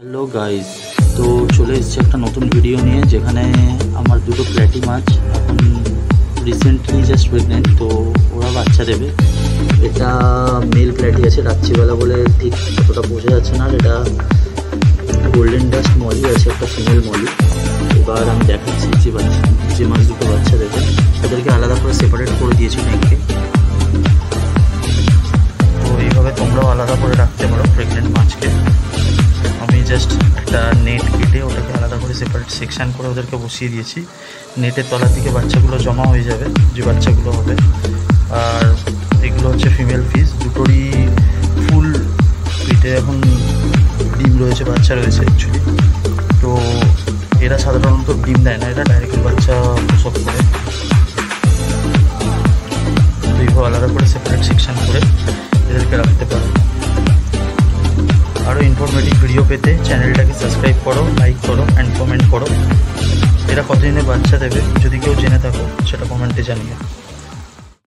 Hello guys, তো চলে এসেছে একটা নতুন ভিডিও নিয়ে, যেখানে আমার দুটো প্ল্যাটি মাছ এখন রিসেন্টলি জাস্ট প্রেগনেন্ট, তো ওরা বাচ্চা দেবে। এটা মেল প্ল্যাটি আছে, রাত্রিবেলা বলে ঠিক অতটা বোঝা যাচ্ছে না। আর এটা গোল্ডেন ডাস্ট মলি আছে, একটা ফিমেল মলি। এবার আমি দেখাচ্ছি যে মাছ দুটো বাচ্চা দেবে, ওদেরকে আলাদা করে সেপারেট করে দিয়েছি ট্যাঙ্কে। তো এইভাবে তোমরাও আলাদা করে রাখতে পারো প্রেগনেন্ট মাছকে। আমি জাস্ট একটা নেট কেটে ওটাকে আলাদা করে সেপারেট সেকশান করে ওদেরকে বসিয়ে দিয়েছি। নেটের তলার দিকে বাচ্চাগুলো জমা হয়ে যাবে, যে বাচ্চাগুলো হবে। আর এগুলো হচ্ছে ফিমেল ফিশ, দুটোরই ফুল পেটে এখন ডিম রয়েছে, বাচ্চা রয়েছে অ্যাকচুয়ালি। তো এরা সাধারণত ডিম দেয় না, এরা ডাইরেক্টলি বাচ্চা প্রসব করে। তো এইভাবে আলাদা করে সেপারেট সেকশান করে এদেরকে রাখতে পারো। আরও ইনফরমেটিভ ভিডিও পেতে চ্যানেলটাকে সাবস্ক্রাইব করো, লাইক করো অ্যান্ড কমেন্ট করো। এরা কতদিনে বাচ্চা দেবে যদি কেউ জেনে থাকো সেটা কমেন্টে জানিও।